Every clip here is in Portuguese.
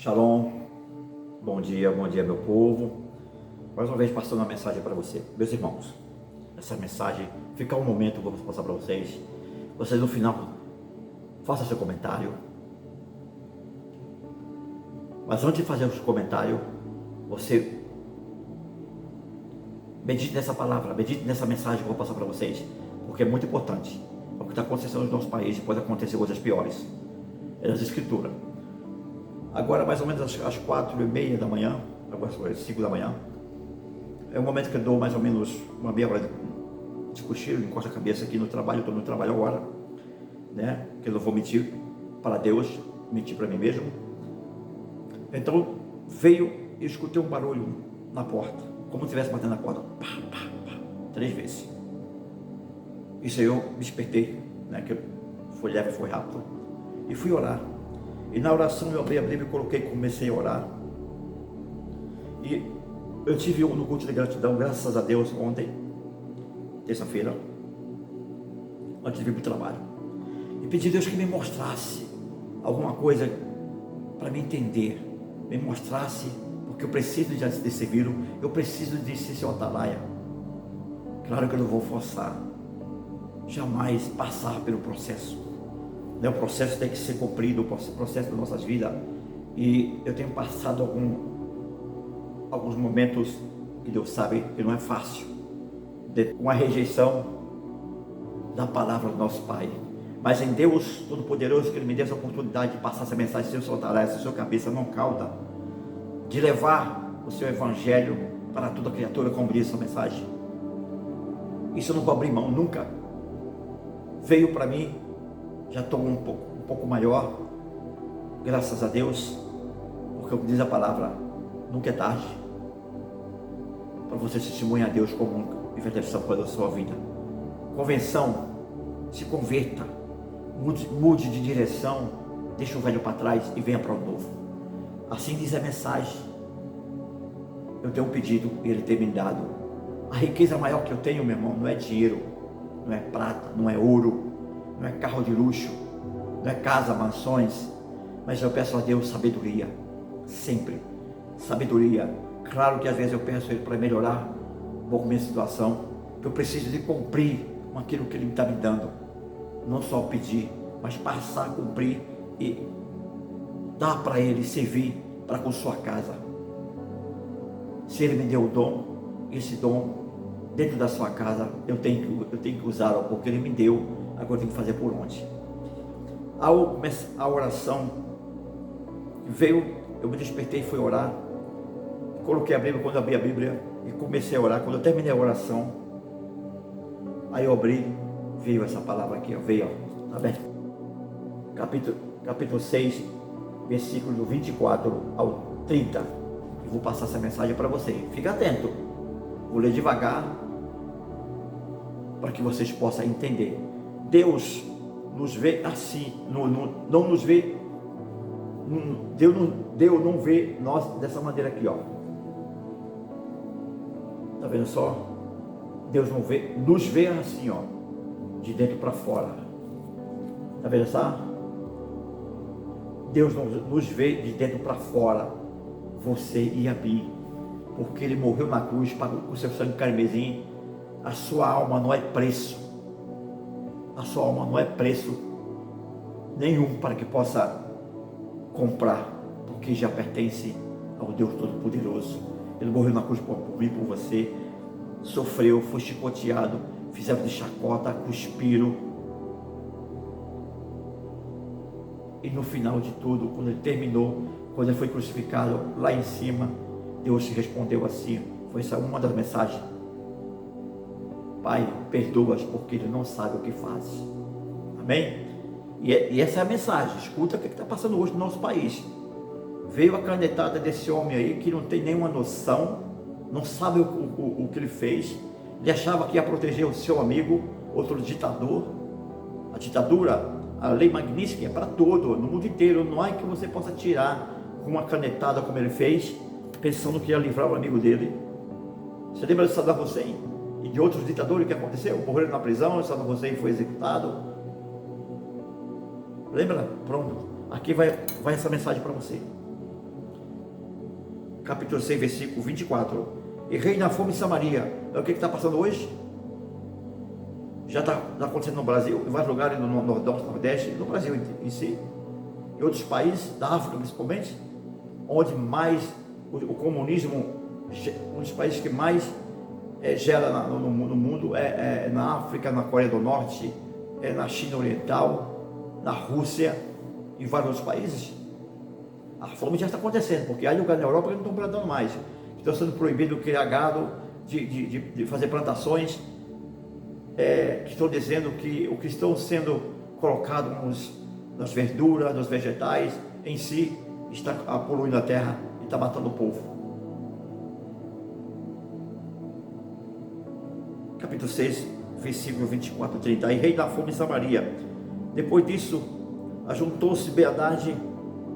Shalom, bom dia meu povo. Mais uma vez passando uma mensagem para você, meus irmãos. Essa mensagem, fica um momento, vou passar para vocês. Vocês no final, façam seu comentário. Mas antes de fazer o seu comentário, você medite nessa palavra, medite nessa mensagem que eu vou passar para vocês, porque é muito importante. É o que está acontecendo no nosso país, pode acontecer coisas piores. É nas escrituras. Agora mais ou menos às 4h30 da manhã, agora são as 5 da manhã, é o momento que eu dou mais ou menos uma meia hora de cochilo, encosto a cabeça aqui no trabalho, estou no trabalho agora, né? Que eu não vou mentir para Deus, mentir para mim mesmo. Então veio e eu escutei um barulho na porta, como se estivesse batendo na porta, pá, pá, pá, 3 vezes. Isso aí eu me despertei, né? Que foi leve, foi rápido, e fui orar. E na oração eu abri a Bíblia e coloquei, comecei a orar. E eu tive no culto de gratidão, graças a Deus, ontem, terça-feira, antes de vir para o trabalho. E pedi a Deus que me mostrasse alguma coisa para me entender. Me mostrasse, porque eu preciso de servir, eu preciso de ser seu atalaia. Claro que eu não vou forçar, jamais passar pelo processo. O processo tem que ser cumprido, o processo das nossas vidas. E eu tenho passado alguns momentos que Deus sabe que não é fácil, com a rejeição da palavra do nosso Pai. Mas em Deus Todo-Poderoso, que Ele me deu essa oportunidade de passar essa mensagem, seu soltará, sua cabeça não cauda, de levar o seu Evangelho para toda criatura, como diz essa mensagem. Isso eu não vou abrir mão, nunca. Veio para mim. Já estou um pouco maior, graças a Deus, porque o que diz a palavra, nunca é tarde para você testemunhar a Deus como e verdadeira coisa da sua vida. Convenção, se converta, mude de direção, deixa o velho para trás e venha para o novo. Assim diz a mensagem. Eu tenho um pedido e Ele tem me dado. A riqueza maior que eu tenho, meu irmão, não é dinheiro, não é prata, não é ouro, não é carro de luxo, não é casa, mansões, mas eu peço a Deus sabedoria, sempre, sabedoria. Claro que às vezes eu peço a Ele para melhorar um pouco minha situação, que eu preciso de cumprir com aquilo que Ele está me dando, não só pedir, mas passar a cumprir e dar para Ele, servir para com sua casa. Se Ele me deu o dom, esse dom, dentro da sua casa, eu tenho que usá-lo, porque Ele me deu. Agora eu tenho que fazer por onde? A oração veio, eu me despertei e fui orar. Coloquei a Bíblia, quando abri a Bíblia e comecei a orar. Quando eu terminei a oração, aí eu abri, veio essa palavra aqui, ó, veio, ó, tá bem? Capítulo 6, versículo do 24 ao 30. Eu vou passar essa mensagem para você. Fica atento, vou ler devagar, para que vocês possam entender. Deus nos vê assim, não nos vê, Deus não vê nós dessa maneira aqui, ó. Tá vendo só? Deus não vê, nos vê assim, ó, de dentro para fora. Tá vendo só? Deus nos vê de dentro para fora, você e a mim, porque Ele morreu na cruz, pagou com o seu sangue carmesim. A sua alma não é preço. A sua alma não é preço nenhum para que possa comprar, porque já pertence ao Deus Todo-Poderoso. Ele morreu na cruz por mim, por você, sofreu, foi chicoteado, fizeram de chacota, cuspiram. E no final de tudo, quando Ele terminou, quando Ele foi crucificado, lá em cima, Deus se respondeu assim, foi essa uma das mensagens: Pai, perdoa-os porque Ele não sabe o que faz. Amém? E essa é a mensagem. Escuta o que está passando hoje no nosso país. Veio a canetada desse homem aí que não tem nenhuma noção, não sabe o que ele fez. Ele achava que ia proteger o seu amigo, outro ditador. A ditadura, a lei magnífica é para todo, no mundo inteiro. Não há que você possa tirar com uma canetada como ele fez, pensando que ia livrar o amigo dele. Você lembra de Saddam Hussein? E de outros ditadores que aconteceu? Morreram na prisão, Saddam Hussein foi executado. Lembra? Pronto. Aqui vai essa mensagem para você. capítulo 6, versículo 24. E reina a fome em Samaria. É o que está passando hoje? Já está acontecendo no Brasil, em vários lugares no Nordeste, Nordeste, no Brasil em si, em outros países, da África principalmente, onde mais o comunismo, um dos países que mais gera no mundo é na África, na Coreia do Norte, na China Oriental, na Rússia, em vários outros países. A fome já está acontecendo, porque há lugares na Europa que não estão plantando mais, estão sendo proibidos criar gado, de fazer plantações, que estão dizendo que o que estão sendo colocado nas verduras, nos vegetais em si, está poluindo a terra e está matando o povo. Capítulo 6, versículo 24 a 30. E rei da fome em Samaria. Depois disso, ajuntou-se Ben-Hadad,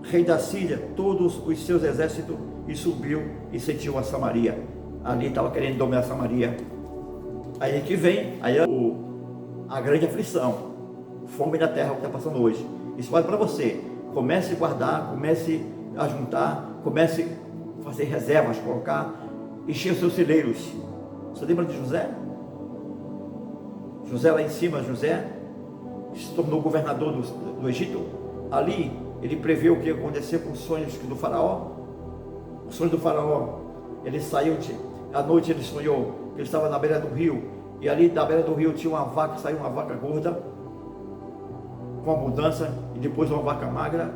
rei da Síria, todos os seus exércitos, e subiu e sentiu a Samaria. Ali estava querendo dominar Samaria. Aí que vem a grande aflição, fome na terra, o que está passando hoje. Isso vale para você. Comece a guardar, comece a juntar, comece a fazer reservas, colocar, encher os seus celeiros. Você lembra de José? José lá em cima, José se tornou governador do Egito. Ali ele prevê o que ia acontecer com os sonhos do faraó. O sonho do faraó, ele saiu, à noite ele sonhou que ele estava na beira do rio, e ali na beira do rio tinha uma vaca, saiu uma vaca gorda, com abundância, e depois uma vaca magra.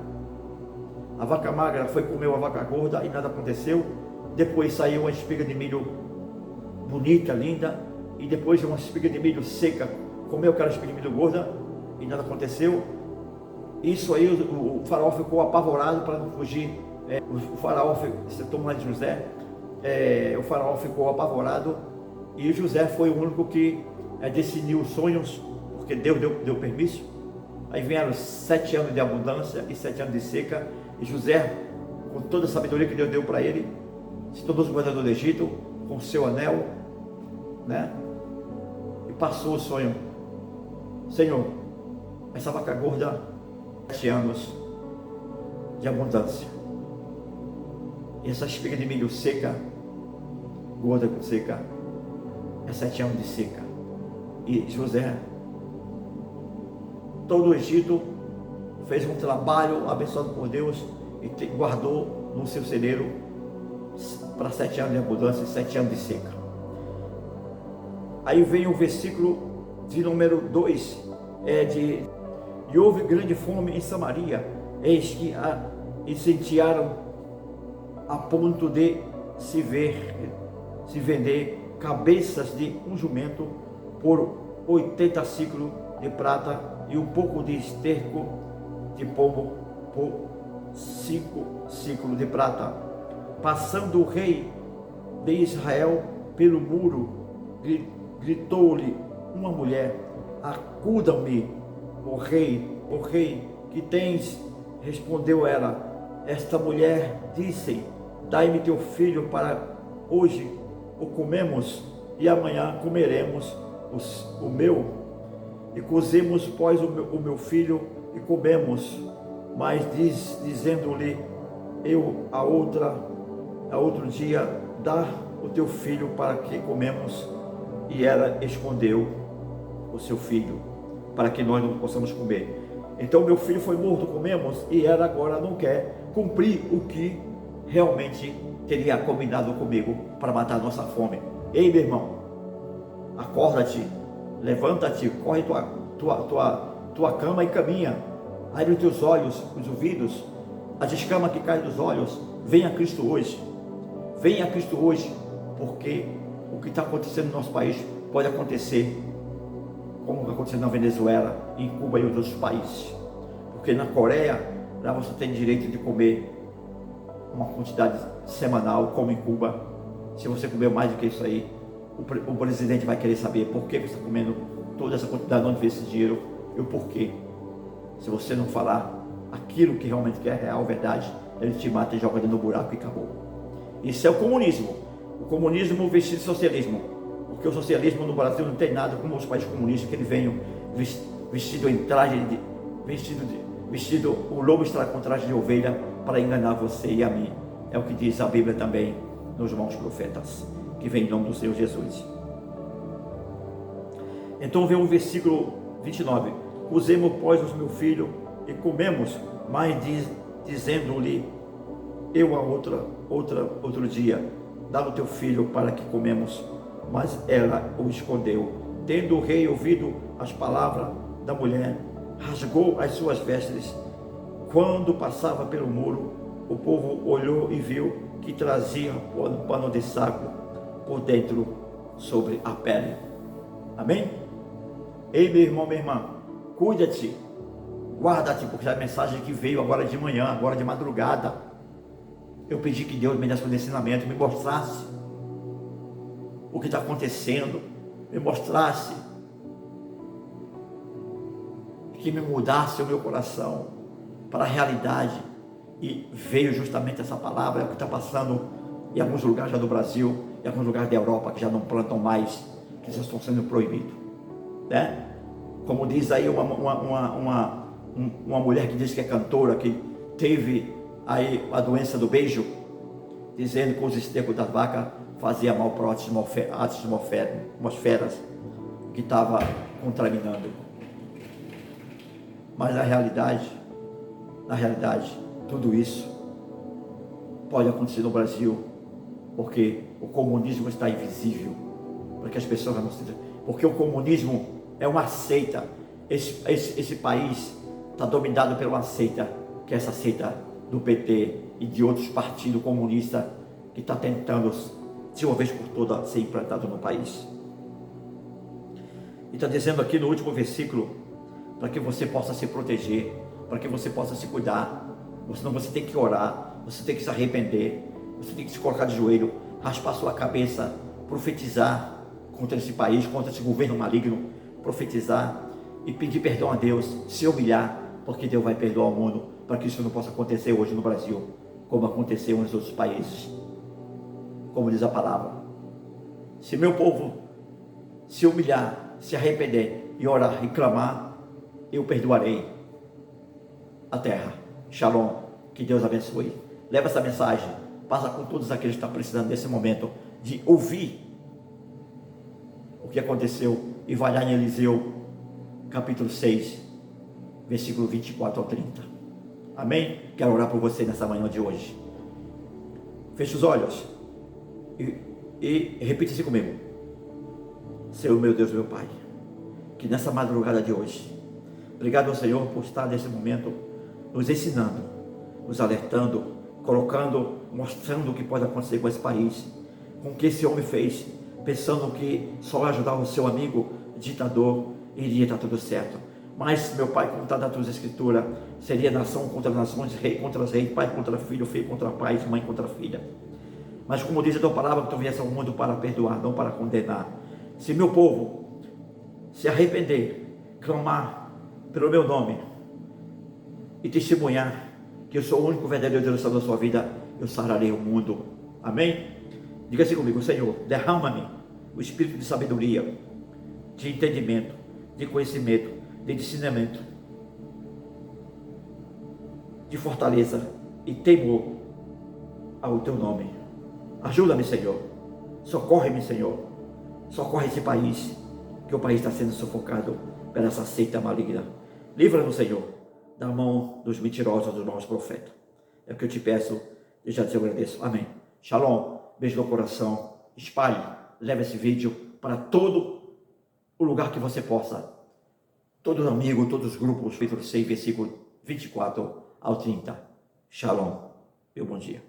A vaca magra foi comer a vaca gorda e nada aconteceu. Depois saiu uma espiga de milho bonita, linda, e depois uma espiga de milho seca, comeu aquela espiga de milho gorda e nada aconteceu. Isso aí o faraó ficou apavorado para não fugir. O faraó, você toma lá de José, o faraó ficou apavorado, e José foi o único que decidiu os sonhos, porque Deus deu permisso. Aí vieram 7 anos de abundância e 7 anos de seca, e José, com toda a sabedoria que Deus deu para ele, se tornou governador do Egito, com o seu anel, né? E passou o sonho: Senhor, essa vaca gorda, 7 anos de abundância, e essa espiga de milho seca, gorda com seca, é 7 anos de seca. E José, todo o Egito fez um trabalho abençoado por Deus e guardou no seu celeiro para 7 anos de abundância e 7 anos de seca. Aí vem o versículo de número 2, e houve grande fome em Samaria, eis que incendiaram a ponto de se vender cabeças de um jumento por 80 ciclos de prata, e um pouco de esterco de pombo por 5 ciclos de prata. Passando o rei de Israel pelo muro, gritou-lhe uma mulher: acuda-me, o rei, que tens? Respondeu ela: esta mulher disse: dai-me teu filho para hoje o comemos, e amanhã comeremos o meu, e cozemos, pois, o meu filho e comemos. Mas dizendo-lhe eu a outro dia: dá o teu filho para que comemos. E ela escondeu o seu filho para que nós não possamos comer. Então meu filho foi morto, comemos, e ela agora não quer cumprir o que realmente teria combinado comigo para matar a nossa fome. Ei, meu irmão, acorda-te, levanta-te, corre tua cama e caminha. Abre os teus olhos, os ouvidos, as escamas que caem dos olhos. Venha a Cristo hoje, venha a Cristo hoje, porque o que está acontecendo no nosso país pode acontecer como está acontecendo na Venezuela, em Cuba e em outros países. Porque na Coreia, lá você tem direito de comer uma quantidade semanal, como em Cuba. Se você comer mais do que isso aí, o presidente vai querer saber por que você está comendo toda essa quantidade, onde veio esse dinheiro e o porquê. Se você não falar aquilo que realmente é real, verdade, ele te mata e joga dentro do buraco e acabou. Isso é o comunismo. O comunismo vestido de socialismo. Porque o socialismo no Brasil não tem nada como os países comunistas, que eles venham vestido em traje vestido o lobo estará com traje de ovelha para enganar você e a mim. É o que diz a Bíblia também nos maus profetas, que vem em nome do Senhor Jesus. Então vem o versículo 29. Cozemos, pois, os meu filho e comemos, mas dizendo-lhe eu a outro dia, dá o teu filho para que comemos. Mas ela o escondeu. Tendo o rei ouvido as palavras da mulher, rasgou as suas vestes. Quando passava pelo muro, o povo olhou e viu que trazia um pano de saco por dentro sobre a pele. Amém? Ei, meu irmão, minha irmã, cuida-te, guarda-te, porque a mensagem que veio agora de manhã, agora de madrugada, eu pedi que Deus me desse um ensinamento, me mostrasse o que está acontecendo, me mostrasse, que me mudasse o meu coração para a realidade. E veio justamente essa palavra, é o que está passando em alguns lugares já do Brasil, em alguns lugares da Europa, que já não plantam mais, que já estão sendo proibidos, né? Como diz aí uma mulher que diz que é cantora, que teve aí a doença do beijo, dizendo que os estercos da vaca fazia mal para as atmosferas que estava contaminando. Mas na realidade, tudo isso pode acontecer no Brasil, porque o comunismo está invisível, para que as pessoas não se... Porque o comunismo é uma seita. Esse país está dominado por uma seita, que é essa seita do PT e de outros partidos comunistas que está tentando de uma vez por todas ser implantado no país. E está dizendo aqui no último versículo, para que você possa se proteger, para que você possa se cuidar. Senão você tem que orar, você tem que se arrepender, você tem que se colocar de joelho, raspar sua cabeça, profetizar contra esse país, contra esse governo maligno, profetizar e pedir perdão a Deus, se humilhar, porque Deus vai perdoar o mundo, para que isso não possa acontecer hoje no Brasil, como aconteceu nos outros países. Como diz a palavra, se meu povo se humilhar, se arrepender e orar e clamar, eu perdoarei a terra. Shalom, que Deus abençoe. Leva essa mensagem, passa com todos aqueles que estão precisando nesse momento de ouvir o que aconteceu, e vai lá em Eliseu capítulo 6 versículo 24 ao 30. Amém? Quero orar por você nessa manhã de hoje. Feche os olhos e repita assim comigo: Senhor meu Deus, meu Pai, que nessa madrugada de hoje, obrigado ao Senhor por estar nesse momento nos ensinando, nos alertando, colocando, mostrando o que pode acontecer com esse país, com o que esse homem fez, pensando que só ajudar o seu amigo ditador iria estar tudo certo. Mas, meu Pai, como está na tua escritura, seria nação contra nações, rei contra rei, pai contra filho, filho contra pai, mãe contra filha. Mas como diz a tua palavra, que tu viesse ao mundo para perdoar, não para condenar. Se meu povo se arrepender, clamar pelo meu nome e testemunhar que eu sou o único verdadeiro Deus da sua vida, eu sararei o mundo. Amém? Diga assim comigo: Senhor, derrama-me o espírito de sabedoria, de entendimento, de conhecimento, de ensinamento, de fortaleza e temor ao teu nome. Ajuda-me, Senhor. Socorre-me, Senhor. Socorre esse país, que o país está sendo sufocado pela essa seita maligna. Livra-nos, Senhor, da mão dos mentirosos, dos maus profetas. É o que eu te peço e já te agradeço. Amém. Shalom. Beijo no coração. Espalhe. Leve esse vídeo para todo o lugar que você possa. Todos os amigos, todos os grupos. Capítulo 6, versículo 24 ao 30. Shalom. Meu bom dia.